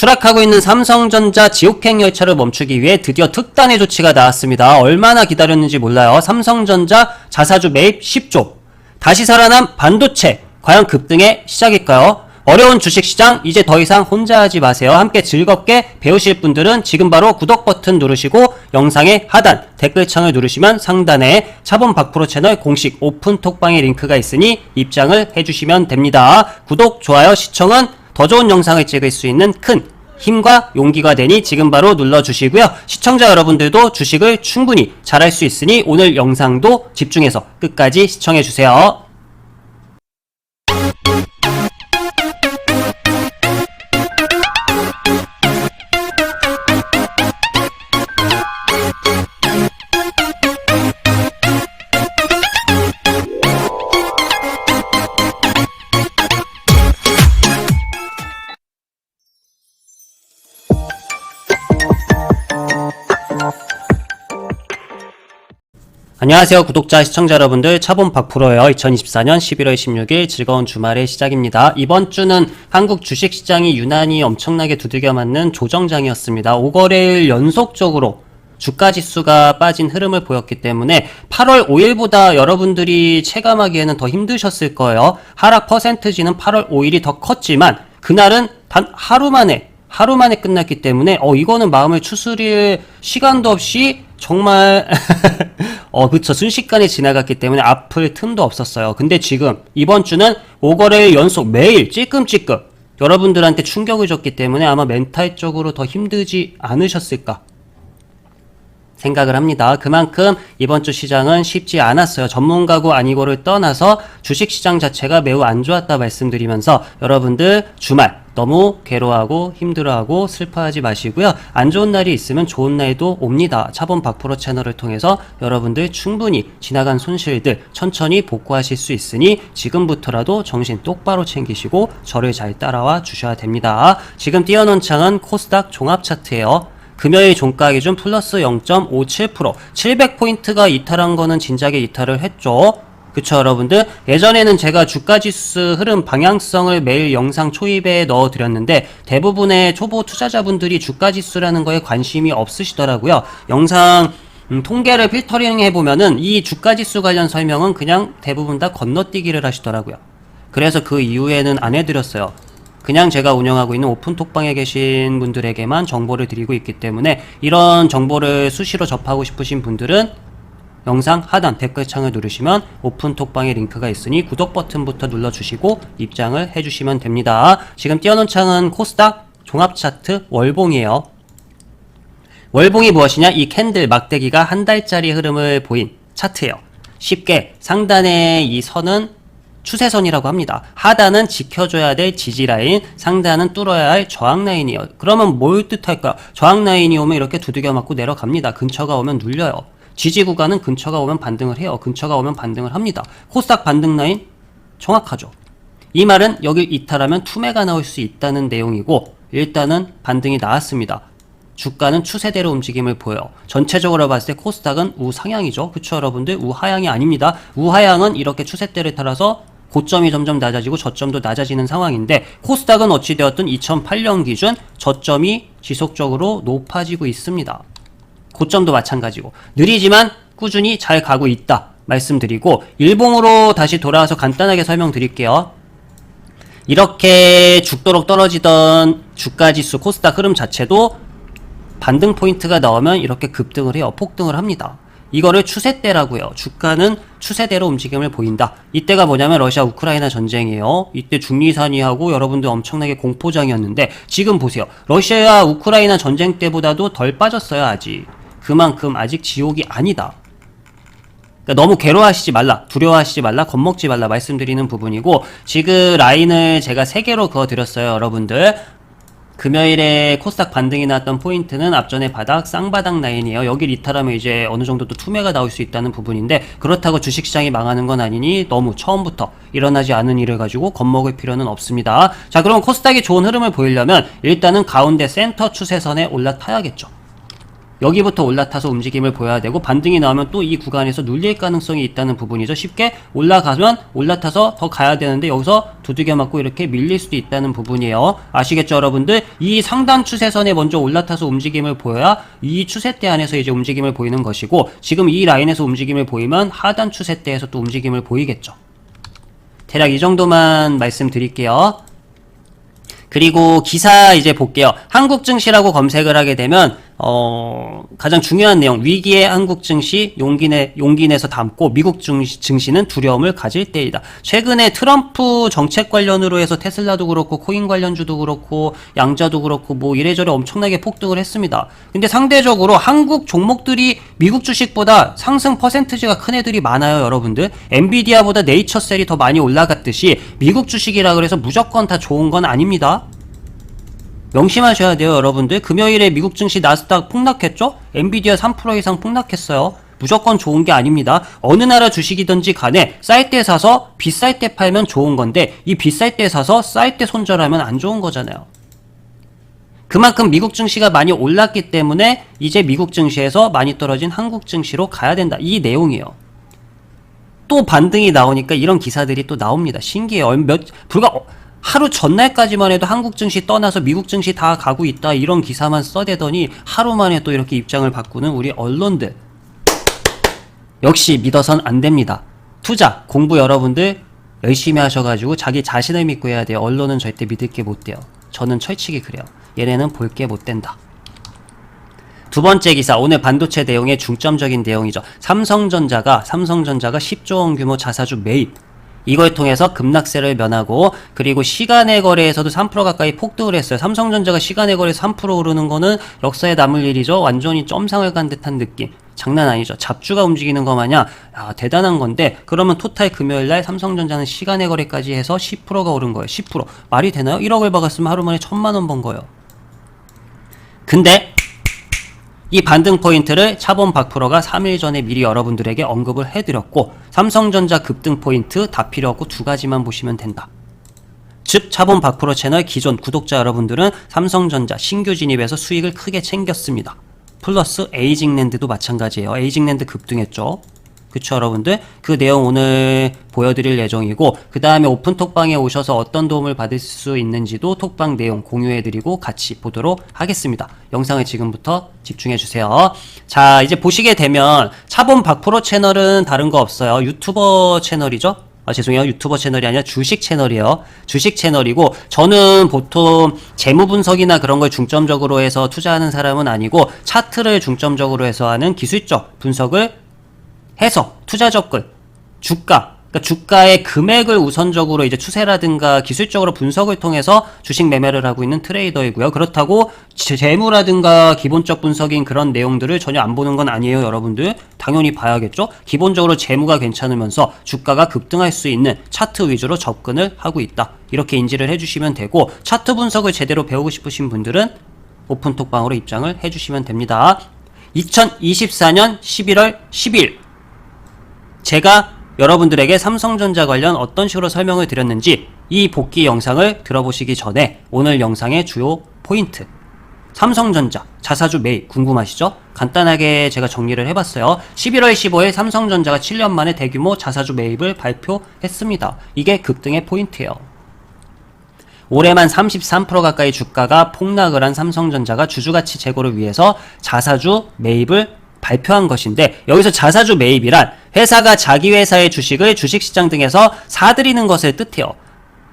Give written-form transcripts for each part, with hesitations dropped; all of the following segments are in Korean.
추락하고 있는 삼성전자 지옥행 열차를 멈추기 위해 드디어 특단의 조치가 나왔습니다. 얼마나 기다렸는지 몰라요. 삼성전자 자사주 매입 10조. 다시 살아남 반도체. 과연 급등의 시작일까요? 어려운 주식시장 이제 더 이상 혼자 하지 마세요. 함께 즐겁게 배우실 분들은 지금 바로 구독 버튼 누르시고 영상의 하단 댓글창을 누르시면 상단에 차범 박프로 채널 공식 오픈톡방의 링크가 있으니 입장을 해주시면 됩니다. 구독, 좋아요, 시청은 더 좋은 영상을 찍을 수 있는 큰 힘과 용기가 되니 지금 바로 눌러주시고요. 시청자 여러분들도 주식을 충분히 잘할 수 있으니 오늘 영상도 집중해서 끝까지 시청해주세요. 안녕하세요 구독자 시청자 여러분들, 차범 박프로예요. 2024년 11월 16일 즐거운 주말의 시작입니다. 이번 주는 한국 주식시장이 유난히 엄청나게 두들겨 맞는 조정장이었습니다. 5거래일 연속적으로 주가지수가 빠진 흐름을 보였기 때문에 8월 5일보다 여러분들이 체감하기에는 더 힘드셨을 거예요. 하락 퍼센트지는 8월 5일이 더 컸지만 그날은 단 하루 만에 끝났기 때문에 이거는 마음을 추스릴 시간도 없이 정말 그쵸, 순식간에 지나갔기 때문에 아플 틈도 없었어요. 근데 지금 이번 주는 5거래일 연속 매일 찔끔찔끔 여러분들한테 충격을 줬기 때문에 아마 멘탈적으로 더 힘들지 않으셨을까 생각을 합니다. 그만큼 이번 주 시장은 쉽지 않았어요. 전문가고 아니고를 떠나서 주식시장 자체가 매우 안 좋았다 말씀드리면서 여러분들 주말 너무 괴로워하고 힘들어하고 슬퍼하지 마시고요. 안 좋은 날이 있으면 좋은 날도 옵니다. 차범 박프로 채널을 통해서 여러분들 충분히 지나간 손실들 천천히 복구하실 수 있으니 지금부터라도 정신 똑바로 챙기시고 저를 잘 따라와 주셔야 됩니다. 지금 띄워놓은 창은 코스닥 종합차트예요. 금요일 종가 기준 플러스 0.57%, 700포인트가 이탈한 거는 진작에 이탈을 했죠. 그쵸 여러분들? 예전에는 제가 주가지수 흐름 방향성을 매일 영상 초입에 넣어드렸는데 대부분의 초보 투자자분들이 주가지수라는 거에 관심이 없으시더라고요. 영상 통계를 필터링 해보면은 이 주가지수 관련 설명은 그냥 대부분 다 건너뛰기를 하시더라고요. 그래서 그 이후에는 안 해드렸어요. 그냥 제가 운영하고 있는 오픈톡방에 계신 분들에게만 정보를 드리고 있기 때문에 이런 정보를 수시로 접하고 싶으신 분들은 영상 하단 댓글창을 누르시면 오픈톡방에 링크가 있으니 구독 버튼부터 눌러주시고 입장을 해주시면 됩니다. 지금 띄워놓은 창은 코스닥 종합차트 월봉이에요. 월봉이 무엇이냐? 이 캔들 막대기가 한 달짜리 흐름을 보인 차트예요. 쉽게 상단의 이 선은 추세선이라고 합니다. 하단은 지켜줘야 될 지지라인, 상단은 뚫어야 할 저항라인이에요. 그러면 뭘 뜻할까? 저항라인이 오면 이렇게 두들겨 맞고 내려갑니다. 근처가 오면 눌려요. 지지 구간은 근처가 오면 반등을 해요. 근처가 오면 반등을 합니다. 코스닥 반등 라인 정확하죠. 이 말은 여길 이탈하면 투매가 나올 수 있다는 내용이고 일단은 반등이 나왔습니다. 주가는 추세대로 움직임을 보여요. 전체적으로 봤을 때 코스닥은 우상향이죠. 그쵸 여러분들? 우하향이 아닙니다. 우하향은 이렇게 추세대를 따라서 고점이 점점 낮아지고 저점도 낮아지는 상황인데 코스닥은 어찌되었든 2008년 기준 저점이 지속적으로 높아지고 있습니다. 고점도 마찬가지고 느리지만 꾸준히 잘 가고 있다 말씀드리고 일봉으로 다시 돌아와서 간단하게 설명드릴게요. 이렇게 죽도록 떨어지던 주가지수 코스닥 흐름 자체도 반등 포인트가 나오면 이렇게 급등을 해요. 폭등을 합니다. 이거를 추세대라고 해요. 주가는 추세대로 움직임을 보인다. 이때가 뭐냐면 러시아 우크라이나 전쟁이에요. 이때 중리산이하고 여러분들 엄청나게 공포장이었는데 지금 보세요. 러시아 우크라이나 전쟁 때보다도 덜 빠졌어요. 아직. 그만큼 아직 지옥이 아니다. 그러니까 너무 괴로워하시지 말라, 두려워하시지 말라, 겁먹지 말라 말씀드리는 부분이고 지금 라인을 제가 3개로 그어드렸어요. 여러분들 금요일에 코스닥 반등이 나왔던 포인트는 앞전의 바닥 쌍바닥 라인이에요. 여길 이탈하면 이제 어느 정도 또 투매가 나올 수 있다는 부분인데 그렇다고 주식시장이 망하는 건 아니니 너무 처음부터 일어나지 않은 일을 가지고 겁먹을 필요는 없습니다. 자, 그럼 코스닥이 좋은 흐름을 보이려면 일단은 가운데 센터 추세선에 올라타야겠죠. 여기부터 올라타서 움직임을 보여야 되고 반등이 나오면 또 이 구간에서 눌릴 가능성이 있다는 부분이죠. 쉽게 올라가면 올라타서 더 가야 되는데 여기서 두들겨 맞고 이렇게 밀릴 수도 있다는 부분이에요. 아시겠죠 여러분들? 이 상단 추세선에 먼저 올라타서 움직임을 보여야 이 추세대 안에서 이제 움직임을 보이는 것이고, 지금 이 라인에서 움직임을 보이면 하단 추세대에서 또 움직임을 보이겠죠. 대략 이 정도만 말씀드릴게요. 그리고 기사 이제 볼게요. 한국 증시라고 검색을 하게 되면 가장 중요한 내용, 위기의 한국 증시 용기 내서 담고 미국 증시는 두려움을 가질 때이다. 최근에 트럼프 정책 관련으로 해서 테슬라도 그렇고 코인 관련주도 그렇고 양자도 그렇고 뭐 이래저래 엄청나게 폭등을 했습니다. 근데 상대적으로 한국 종목들이 미국 주식보다 상승 퍼센트지가 큰 애들이 많아요, 여러분들. 엔비디아보다 네이처셀이 더 많이 올라갔듯이 미국 주식이라 그래서 무조건 다 좋은 건 아닙니다. 명심하셔야 돼요, 여러분들. 금요일에 미국 증시 나스닥 폭락했죠? 엔비디아 3% 이상 폭락했어요. 무조건 좋은 게 아닙니다. 어느 나라 주식이든지 간에 쌀 때 사서 비쌀 때 팔면 좋은 건데, 이 비쌀 때 사서 쌀 때 손절하면 안 좋은 거잖아요. 그만큼 미국 증시가 많이 올랐기 때문에 이제 미국 증시에서 많이 떨어진 한국 증시로 가야 된다. 이 내용이에요. 또 반등이 나오니까 이런 기사들이 또 나옵니다. 신기해요. 불과 하루 전날까지만 해도 한국 증시 떠나서 미국 증시 다 가고 있다, 이런 기사만 써대더니 하루 만에 또 이렇게 입장을 바꾸는 우리 언론들. 역시 믿어선 안 됩니다. 투자, 공부 여러분들 열심히 하셔가지고 자기 자신을 믿고 해야 돼요. 언론은 절대 믿을 게 못 돼요. 저는 철칙이 그래요. 얘네는 볼 게 못 된다. 두 번째 기사, 오늘 반도체 내용의 중점적인 내용이죠. 삼성전자가 10조 원 규모 자사주 매입, 이걸 통해서 급락세를 면하고, 그리고 시간의 거래에서도 3% 가까이 폭등을 했어요. 삼성전자가 시간의 거래에서 3% 오르는 거는 역사에 남을 일이죠. 완전히 점상을 간 듯한 느낌. 장난 아니죠. 잡주가 움직이는 거 마냥 대단한 건데, 그러면 토탈 금요일날 삼성전자는 시간의 거래까지 해서 10%가 오른 거예요. 10%. 말이 되나요? 1억을 박았으면 하루 만에 1,000만 원 번 거예요. 근데 이 반등 포인트를 차범 박프로가 3일 전에 미리 여러분들에게 언급을 해드렸고, 삼성전자 급등 포인트 다 필요 없고 두 가지만 보시면 된다. 즉 차범 박프로 채널 기존 구독자 여러분들은 삼성전자 신규 진입에서 수익을 크게 챙겼습니다. 플러스 에이징랜드도 마찬가지예요. 에이징랜드 급등했죠. 그쵸 여러분들? 그 내용 오늘 보여드릴 예정이고, 그 다음에 오픈톡방에 오셔서 어떤 도움을 받을 수 있는지도 톡방 내용 공유해드리고 같이 보도록 하겠습니다. 영상을 지금부터 집중해주세요. 자, 이제 보시게 되면 차범 박프로 채널은 다른 거 없어요. 유튜버 채널이죠? 죄송해요. 유튜버 채널이 아니라 주식 채널이에요. 주식 채널이고, 저는 보통 재무 분석이나 그런 걸 중점적으로 해서 투자하는 사람은 아니고, 차트를 중점적으로 해서 하는 기술적 분석을 해서 투자 접근, 주가, 그러니까 주가의 금액을 우선적으로 이제 추세라든가 기술적으로 분석을 통해서 주식 매매를 하고 있는 트레이더이고요. 그렇다고 재무라든가 기본적 분석인 그런 내용들을 전혀 안 보는 건 아니에요, 여러분들. 당연히 봐야겠죠. 기본적으로 재무가 괜찮으면서 주가가 급등할 수 있는 차트 위주로 접근을 하고 있다, 이렇게 인지를 해주시면 되고, 차트 분석을 제대로 배우고 싶으신 분들은 오픈톡방으로 입장을 해주시면 됩니다. 2024년 11월 10일 제가 여러분들에게 삼성전자 관련 어떤 식으로 설명을 드렸는지 이 복귀 영상을 들어보시기 전에 오늘 영상의 주요 포인트, 삼성전자 자사주 매입 궁금하시죠? 간단하게 제가 정리를 해봤어요. 11월 15일 삼성전자가 7년 만에 대규모 자사주 매입을 발표했습니다. 이게 급등의 포인트예요. 올해만 33% 가까이 주가가 폭락을 한 삼성전자가 주주가치 제고를 위해서 자사주 매입을 발표한 것인데, 여기서 자사주 매입이란 회사가 자기 회사의 주식을 주식시장 등에서 사들이는 것을 뜻해요.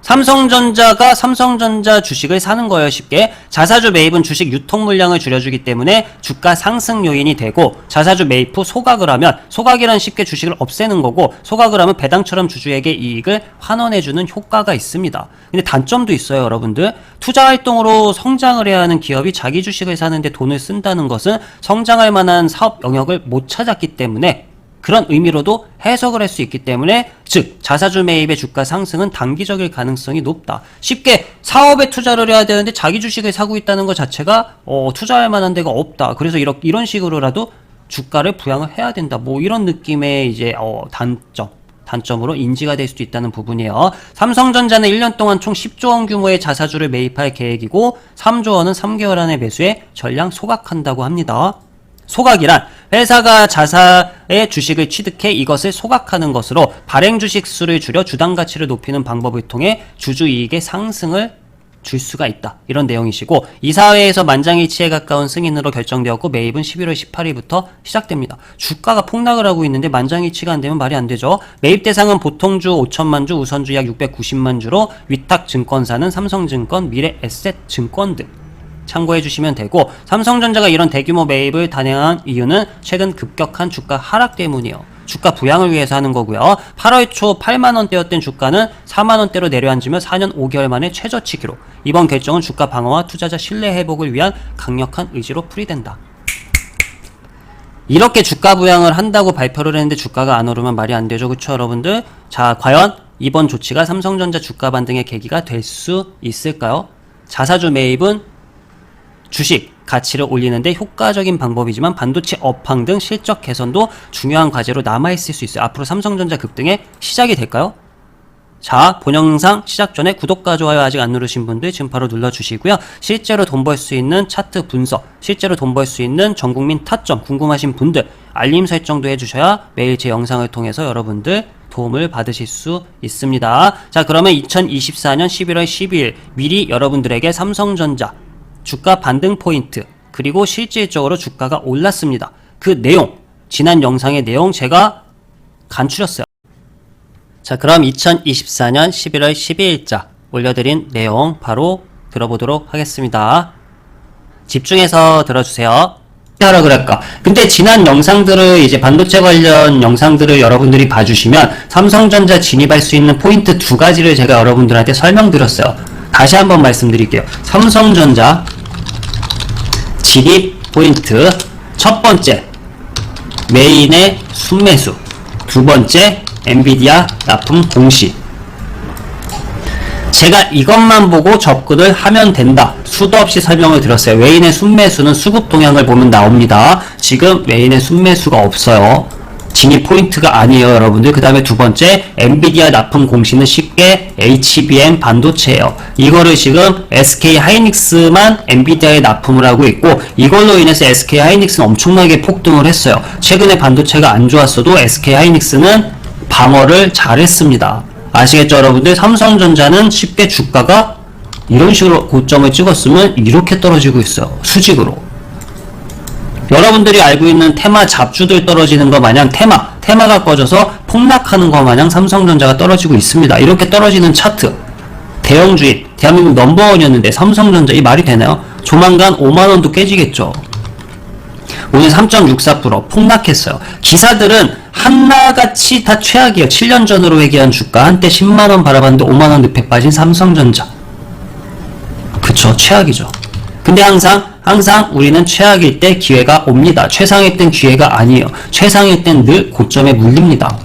삼성전자가 삼성전자 주식을 사는 거예요. 쉽게 자사주 매입은 주식 유통 물량을 줄여주기 때문에 주가 상승 요인이 되고, 자사주 매입 후 소각을 하면, 소각이란 쉽게 주식을 없애는 거고, 소각을 하면 배당처럼 주주에게 이익을 환원해주는 효과가 있습니다. 근데 단점도 있어요, 여러분들. 투자 활동으로 성장을 해야 하는 기업이 자기 주식을 사는데 돈을 쓴다는 것은 성장할 만한 사업 영역을 못 찾았기 때문에, 그런 의미로도 해석을 할 수 있기 때문에, 즉 자사주 매입의 주가 상승은 단기적일 가능성이 높다. 쉽게 사업에 투자를 해야 되는데 자기 주식을 사고 있다는 것 자체가 투자할 만한 데가 없다. 그래서 이런 식으로라도 주가를 부양을 해야 된다. 뭐 이런 느낌의 이제 단점으로 인지가 될 수도 있다는 부분이에요. 삼성전자는 1년 동안 총 10조 원 규모의 자사주를 매입할 계획이고, 3조 원은 3개월 안에 매수해 전량 소각한다고 합니다. 소각이란 회사가 자사의 주식을 취득해 이것을 소각하는 것으로 발행 주식 수를 줄여 주당 가치를 높이는 방법을 통해 주주 이익의 상승을 줄 수가 있다. 이런 내용이시고 이사회에서 만장일치에 가까운 승인으로 결정되었고 매입은 11월 18일부터 시작됩니다. 주가가 폭락을 하고 있는데 만장일치가 안 되면 말이 안 되죠. 매입 대상은 보통주 5천만 주, 우선주 약 690만 주로 위탁 증권사는 삼성증권, 미래에셋증권 등 참고해 주시면 되고 삼성전자가 이런 대규모 매입을 단행한 이유는 최근 급격한 주가 하락 때문이에요. 주가 부양을 위해서 하는 거고요. 8월 초 8만원대였던 주가는 4만원대로 내려앉으며 4년 5개월 만에 최저치 기록. 이번 결정은 주가 방어와 투자자 신뢰 회복을 위한 강력한 의지로 풀이된다. 이렇게 주가 부양을 한다고 발표를 했는데 주가가 안 오르면 말이 안 되죠. 그쵸 여러분들? 자, 과연 이번 조치가 삼성전자 주가 반등의 계기가 될 수 있을까요? 자사주 매입은 주식 가치를 올리는데 효과적인 방법이지만 반도체 업황 등 실적 개선도 중요한 과제로 남아있을 수 있어요. 앞으로 삼성전자 급등의 시작이 될까요? 자, 본 영상 시작 전에 구독과 좋아요 아직 안 누르신 분들 지금 바로 눌러주시고요. 실제로 돈 벌 수 있는 차트 분석, 실제로 돈 벌 수 있는 전국민 타점 궁금하신 분들 알림 설정도 해주셔야 매일 제 영상을 통해서 여러분들 도움을 받으실 수 있습니다. 자, 그러면 2024년 11월 12일 미리 여러분들에게 삼성전자 주가 반등 포인트 그리고 실질적으로 주가가 올랐습니다. 그 내용, 지난 영상의 내용 제가 간추렸어요. 자, 그럼 2024년 11월 12일자 올려드린 내용 바로 들어보도록 하겠습니다. 집중해서 들어주세요. 하라 그럴까? 근데 지난 영상들을 이제 반도체 관련 영상들을 여러분들이 봐주시면 삼성전자 진입할 수 있는 포인트 두 가지를 제가 여러분들한테 설명드렸어요. 다시 한번 말씀드릴게요. 삼성전자 진입 포인트 첫 번째 메인의 순매수, 두 번째 엔비디아 납품 공시. 제가 이것만 보고 접근을 하면 된다. 수도 없이 설명을 드렸어요. 외인의 순매수는 수급 동향을 보면 나옵니다. 지금 외인의 순매수가 없어요. 진입 포인트가 아니에요, 여러분들. 그 다음에 두 번째, 엔비디아 납품 공시는 쉽게 HBM 반도체예요. 이거를 지금 SK 하이닉스만 엔비디아에 납품을 하고 있고, 이걸로 인해서 SK 하이닉스는 엄청나게 폭등을 했어요. 최근에 반도체가 안 좋았어도 SK 하이닉스는 방어를 잘했습니다. 아시겠죠, 여러분들? 삼성전자는 쉽게 주가가 이런 식으로 고점을 찍었으면 이렇게 떨어지고 있어요. 수직으로. 여러분들이 알고 있는 테마 잡주들 떨어지는 거 마냥 테마가 꺼져서 폭락하는 거 마냥 삼성전자가 떨어지고 있습니다. 이렇게 떨어지는 차트, 대형주인, 대한민국 넘버원이었는데 삼성전자 이 말이 되나요? 조만간 5만원도 깨지겠죠. 오늘 3.64% 폭락했어요. 기사들은 한나같이 다 최악이에요. 7년 전으로 회귀한 주가, 한때 10만원 바라봤는데 5만원 늪에 빠진 삼성전자. 그쵸, 최악이죠. 근데 항상 우리는 최악일 때 기회가 옵니다. 최상일 땐 기회가 아니에요. 최상일 땐 늘 고점에 물립니다.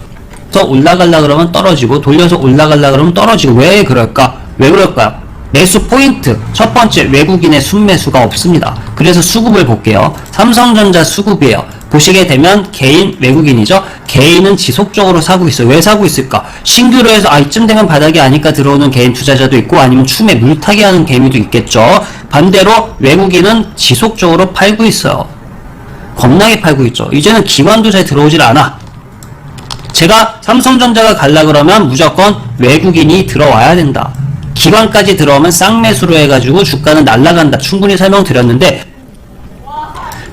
그래서 올라가려 그러면 떨어지고, 돌려서 올라가려 그러면 떨어지고. 왜 그럴까? 왜 그럴까요? 매수 포인트. 첫 번째, 외국인의 순매수가 없습니다. 그래서 수급을 볼게요. 삼성전자 수급이에요. 보시게 되면 개인, 외국인이죠. 개인은 지속적으로 사고 있어요. 왜 사고 있을까? 신규로 해서 이쯤 되면 바닥이 아니까 들어오는 개인 투자자도 있고, 아니면 춤에 물타기 하는 개미도 있겠죠. 반대로 외국인은 지속적으로 팔고 있어요. 겁나게 팔고 있죠. 이제는 기관도 잘 들어오질 않아. 제가 삼성전자가 갈라 그러면 무조건 외국인이 들어와야 된다. 기관까지 들어오면 쌍매수로 해가지고 주가는 날아간다. 충분히 설명드렸는데,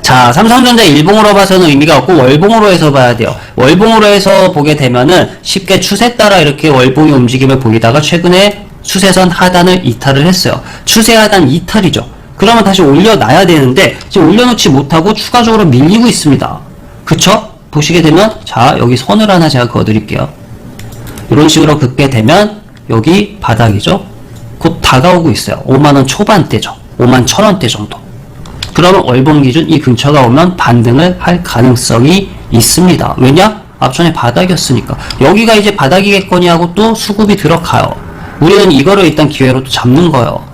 자, 삼성전자 일봉으로 봐서는 의미가 없고 월봉으로 해서 봐야 돼요. 월봉으로 해서 보게 되면은 쉽게 추세 따라 이렇게 월봉의 움직임을 보이다가 최근에 추세선 하단을 이탈을 했어요. 추세 하단 이탈이죠. 그러면 다시 올려놔야 되는데 지금 올려놓지 못하고 추가적으로 밀리고 있습니다. 그쵸? 보시게 되면, 자, 여기 선을 하나 제가 그어드릴게요. 이런 식으로 긋게 되면 여기 바닥이죠. 곧 다가오고 있어요. 5만원 초반대죠. 5만 1,000원대 정도. 그러면 월봉 기준 이 근처가 오면 반등을 할 가능성이 있습니다. 왜냐? 앞전에 바닥이었으니까. 여기가 이제 바닥이겠거니 하고 또 수급이 들어가요. 우리는 이거를 일단 기회로 또 잡는 거예요.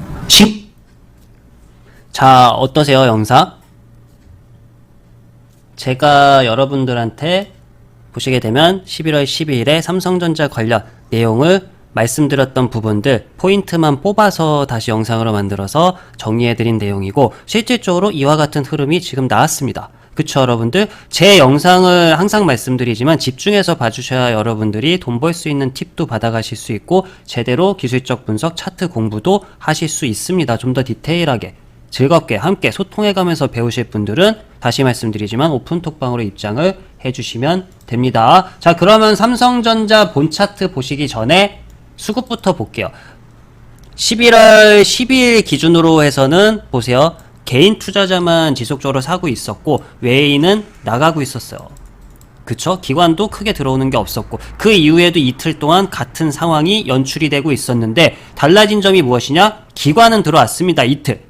자, 어떠세요, 영상? 제가 여러분들한테 보시게 되면 11월 12일에 삼성전자 관련 내용을 말씀드렸던 부분들 포인트만 뽑아서 다시 영상으로 만들어서 정리해드린 내용이고, 실질적으로 이와 같은 흐름이 지금 나왔습니다. 그쵸, 여러분들? 제 영상을 항상 말씀드리지만 집중해서 봐주셔야 여러분들이 돈 벌 수 있는 팁도 받아가실 수 있고 제대로 기술적 분석, 차트 공부도 하실 수 있습니다. 좀 더 디테일하게 즐겁게 함께 소통해가면서 배우실 분들은 다시 말씀드리지만 오픈톡방으로 입장을 해주시면 됩니다. 자, 그러면 삼성전자 본 차트 보시기 전에 수급부터 볼게요. 11월 10일 기준으로 해서는 보세요. 개인 투자자만 지속적으로 사고 있었고 외인은 나가고 있었어요. 그쵸? 기관도 크게 들어오는 게 없었고 그 이후에도 이틀 동안 같은 상황이 연출이 되고 있었는데 달라진 점이 무엇이냐? 기관은 들어왔습니다. 이틀.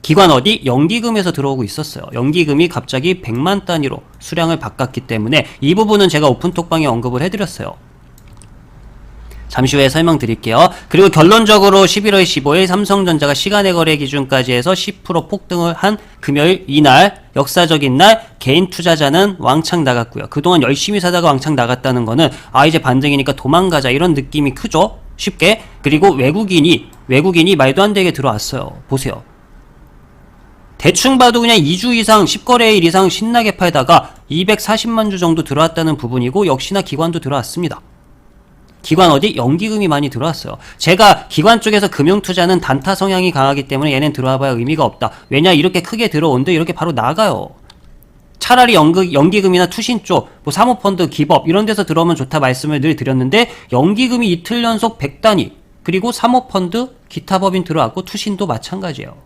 기관 어디? 연기금에서 들어오고 있었어요. 연기금이 갑자기 100만 단위로 수량을 바꿨기 때문에 이 부분은 제가 오픈톡방에 언급을 해드렸어요. 잠시 후에 설명드릴게요. 그리고 결론적으로 11월 15일 삼성전자가 시간의 거래 기준까지 해서 10% 폭등을 한 금요일 이날 역사적인 날 개인 투자자는 왕창 나갔고요. 그동안 열심히 사다가 왕창 나갔다는 거는 이제 반등이니까 도망가자 이런 느낌이 크죠? 쉽게. 그리고 외국인이 말도 안 되게 들어왔어요. 보세요. 대충 봐도 그냥 2주 이상 10거래일 이상 신나게 팔다가 240만 주 정도 들어왔다는 부분이고 역시나 기관도 들어왔습니다. 기관 어디? 연기금이 많이 들어왔어요. 제가 기관 쪽에서 금융투자는 단타 성향이 강하기 때문에 얘는 들어와봐야 의미가 없다. 왜냐? 이렇게 크게 들어온데 이렇게 바로 나가요. 차라리 연기금이나 투신 쪽, 뭐 사모펀드, 기법 이런 데서 들어오면 좋다 말씀을 늘 드렸는데 연기금이 이틀 연속 100단위 그리고 사모펀드, 기타 법인 들어왔고 투신도 마찬가지예요.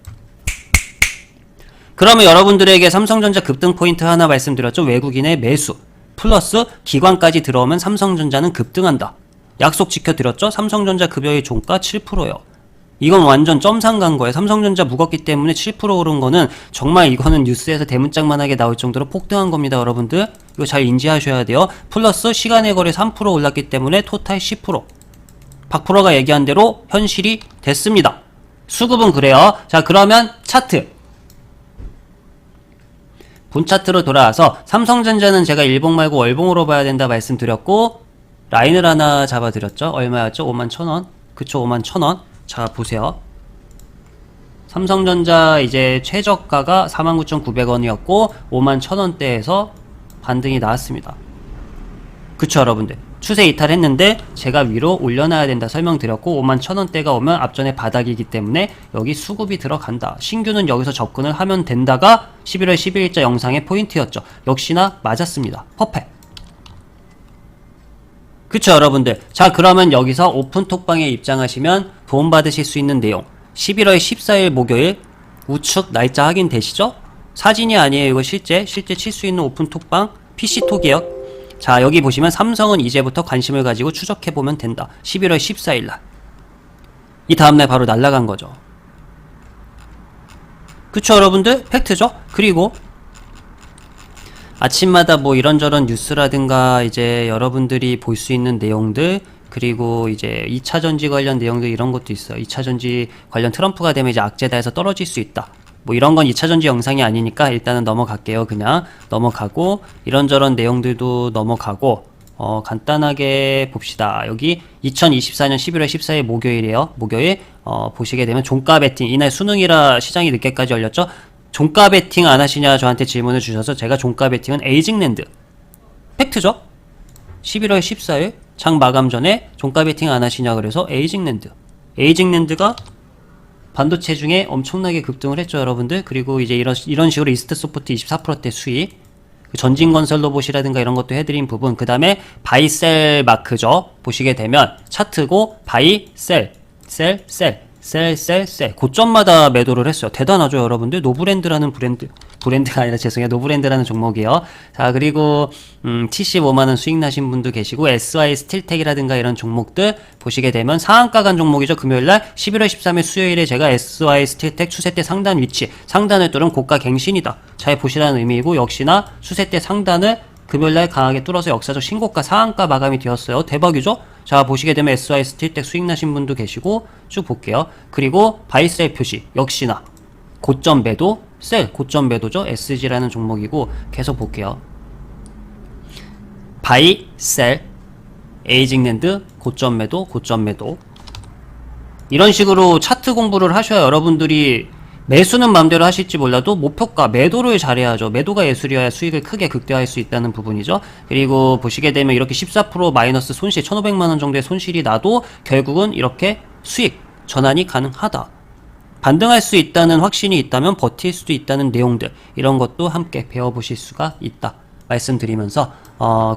그러면 여러분들에게 삼성전자 급등 포인트 하나 말씀드렸죠. 외국인의 매수 플러스 기관까지 들어오면 삼성전자는 급등한다. 약속 지켜드렸죠? 삼성전자 급여의 종가 7%예요. 이건 완전 점상 간 거예요. 삼성전자 무겁기 때문에 7% 오른 거는 정말 이거는 뉴스에서 대문짝만하게 나올 정도로 폭등한 겁니다. 여러분들 이거 잘 인지하셔야 돼요. 플러스 시간의 거래 3% 올랐기 때문에 토탈 10%. 박프로가 얘기한 대로 현실이 됐습니다. 수급은 그래요. 자, 그러면 차트 본 차트로 돌아와서 삼성전자는 제가 일봉 말고 월봉으로 봐야 된다 말씀드렸고 라인을 하나 잡아드렸죠. 얼마였죠? 51,000원. 그쵸, 51,000원. 자, 보세요. 삼성전자 이제 최저가가 49,900원이었고 51,000원대에서 반등이 나왔습니다. 그쵸, 여러분들. 추세 이탈했는데 제가 위로 올려놔야 된다 설명드렸고 51,000원대가 오면 앞전에 바닥이기 때문에 여기 수급이 들어간다. 신규는 여기서 접근을 하면 된다가 11월 12일자 영상의 포인트였죠. 역시나 맞았습니다. 퍼펙트. 그쵸, 여러분들. 자, 그러면 여기서 오픈톡방에 입장하시면 도움받으실 수 있는 내용 11월 14일 목요일 우측 날짜 확인되시죠? 사진이 아니에요. 이거 실제 칠 수 있는 오픈톡방 PC톡이에요. 자, 여기 보시면 삼성은 이제부터 관심을 가지고 추적해보면 된다. 11월 14일날 이 다음날 바로 날아간 거죠. 그쵸, 여러분들? 팩트죠? 그리고 아침마다 뭐 이런저런 뉴스라든가 이제 여러분들이 볼 수 있는 내용들 그리고 이제 2차전지 관련 내용들 이런 것도 있어요. 2차전지 관련 트럼프가 되면 이제 악재다에서 떨어질 수 있다. 뭐 이런 건 2차전지 영상이 아니니까 일단은 넘어갈게요. 그냥 넘어가고 이런저런 내용들도 넘어가고 간단하게 봅시다. 여기 2024년 11월 14일 목요일이에요. 목요일 보시게 되면 종가 베팅 이날 수능이라 시장이 늦게까지 열렸죠. 종가 베팅 안 하시냐 저한테 질문을 주셔서 제가 종가 베팅은 에이징랜드 팩트죠? 11월 14일 장 마감 전에 종가 베팅 안 하시냐 그래서 에이징랜드가 반도체 중에 엄청나게 급등을 했죠, 여러분들. 그리고 이제 이런 식으로 이스트소프트 24%대 수익 전진건설 로봇이라든가 이런 것도 해드린 부분 그 다음에 바이셀 마크죠. 보시게 되면 차트고 바이 셀 고점마다 매도를 했어요. 대단하죠, 여러분들. 노브랜드라는 브랜드가 아니라 죄송해요. 노브랜드라는 종목이요. 자, 그리고 75만원 수익 나신 분도 계시고 SY 스틸텍이라든가 이런 종목들 보시게 되면 상한가 간 종목이죠. 금요일날 11월 13일 수요일에 제가 SY 스틸텍 추세대 상단 위치 상단을 뚫은 고가 갱신이다. 잘 보시라는 의미이고 역시나 추세대 상단을 금요일날 강하게 뚫어서 역사적 신고가 상한가 마감이 되었어요. 대박이죠? 자, 보시게 되면 SY 스틸텍 수익 나신 분도 계시고 쭉 볼게요. 그리고 바이셀 표시 역시나 고점 매도 고점 매도죠. SG라는 종목이고 계속 볼게요. 바이셀 에이징랜드 고점 매도 이런 식으로 차트 공부를 하셔야 여러분들이 매수는 마음대로 하실지 몰라도 목표가 매도를 잘해야죠. 매도가 예술이어야 수익을 크게 극대화할 수 있다는 부분이죠. 그리고 보시게 되면 이렇게 14% 마이너스 손실 1,500만원 정도의 손실이 나도 결국은 이렇게 수익 전환이 가능하다. 반등할 수 있다는 확신이 있다면 버틸 수도 있다는 내용들, 이런 것도 함께 배워보실 수가 있다 말씀드리면서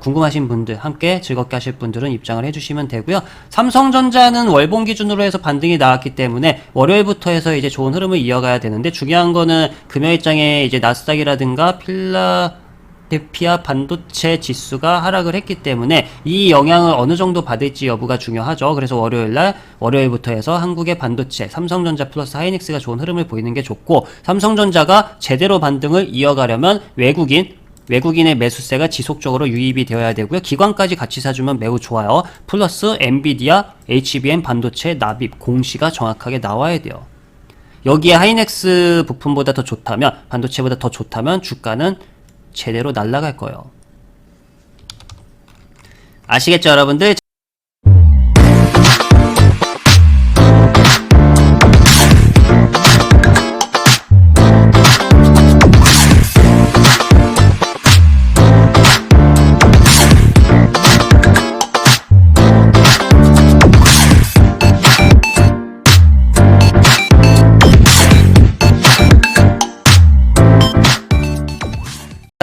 궁금하신 분들, 함께 즐겁게 하실 분들은 입장을 해주시면 되고요. 삼성전자는 월봉 기준으로 해서 반등이 나왔기 때문에 월요일부터 해서 이제 좋은 흐름을 이어가야 되는데, 중요한 거는 금요일장에 이제 나스닥이라든가 필라델피아 반도체 지수가 하락을 했기 때문에 이 영향을 어느 정도 받을지 여부가 중요하죠. 그래서 월요일부터 해서 한국의 반도체, 삼성전자 플러스 하이닉스가 좋은 흐름을 보이는 게 좋고, 삼성전자가 제대로 반등을 이어가려면 외국인의 매수세가 지속적으로 유입이 되어야 되고요. 기관까지 같이 사주면 매우 좋아요. 플러스 엔비디아, HBM 반도체 납입 공시가 정확하게 나와야 돼요. 여기에 하이닉스 부품보다 더 좋다면, 반도체보다 더 좋다면 주가는 제대로 날아갈 거예요. 아시겠죠, 여러분들?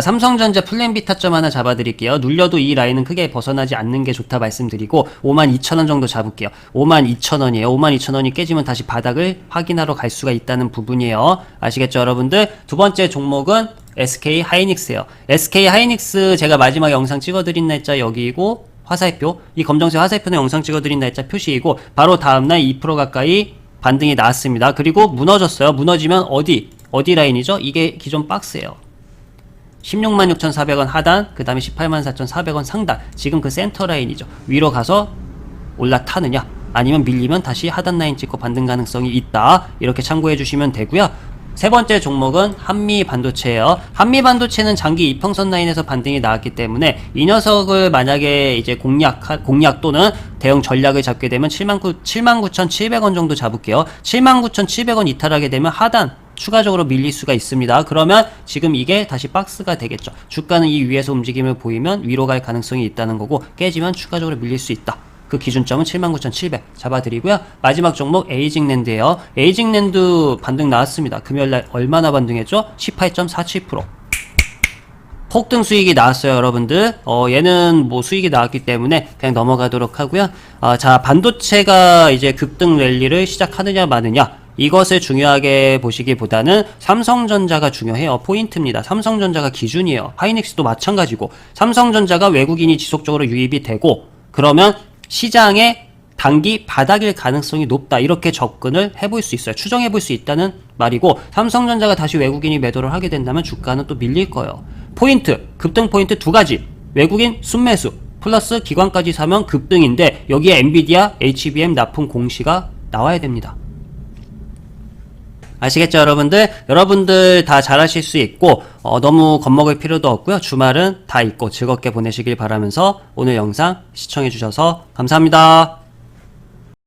삼성전자 플랜 B 타점 하나 잡아드릴게요. 눌려도 이 라인은 크게 벗어나지 않는 게 좋다 말씀드리고 52,000원 정도 잡을게요. 52,000원이에요. 52,000원이 깨지면 다시 바닥을 확인하러 갈 수가 있다는 부분이에요. 아시겠죠, 여러분들? 두 번째 종목은 SK 하이닉스예요. SK 하이닉스 제가 마지막 영상 찍어드린 날짜 여기이고, 화살표, 이 검정색 화살표는 영상 찍어드린 날짜 표시이고, 바로 다음날 2% 가까이 반등이 나왔습니다. 그리고 무너졌어요. 무너지면 어디 라인이죠? 이게 기존 박스예요. 166,400원 하단, 그 다음에 184,400원 상단, 지금 그 센터 라인이죠. 위로 가서 올라타느냐, 아니면 밀리면 다시 하단 라인 찍고 반등 가능성이 있다, 이렇게 참고해 주시면 되고요. 세 번째 종목은 한미반도체예요. 한미반도체는 장기 이평선 라인에서 반등이 나왔기 때문에 이 녀석을 만약에 이제 공략 또는 대응 전략을 잡게 되면 79,700원 정도 잡을게요. 79,700원 이탈하게 되면 하단 추가적으로 밀릴 수가 있습니다. 그러면 지금 이게 다시 박스가 되겠죠. 주가는 이 위에서 움직임을 보이면 위로 갈 가능성이 있다는 거고, 깨지면 추가적으로 밀릴 수 있다. 그 기준점은 79,700 잡아드리고요. 마지막 종목 에이징랜드예요. 에이징랜드 반등 나왔습니다. 금요일날 얼마나 반등했죠? 18.47%. 폭등 수익이 나왔어요, 여러분들. 얘는 뭐 수익이 나왔기 때문에 그냥 넘어가도록 하고요. 자, 반도체가 이제 급등 랠리를 시작하느냐 마느냐, 이것을 중요하게 보시기보다는 삼성전자가 중요해요. 포인트입니다. 삼성전자가 기준이에요. 하이닉스도 마찬가지고, 삼성전자가 외국인이 지속적으로 유입이 되고, 그러면 시장에 단기 바닥일 가능성이 높다, 이렇게 접근을 해볼 수 있어요. 추정해볼 수 있다는 말이고, 삼성전자가 다시 외국인이 매도를 하게 된다면 주가는 또 밀릴 거예요. 포인트, 급등 포인트 두 가지, 외국인 순매수 플러스 기관까지 사면 급등인데, 여기에 엔비디아, HBM 납품 공시가 나와야 됩니다. 아시겠죠, 여러분들? 여러분들 다 잘하실 수 있고, 너무 겁먹을 필요도 없고요. 주말은 다 있고 즐겁게 보내시길 바라면서 오늘 영상 시청해주셔서 감사합니다.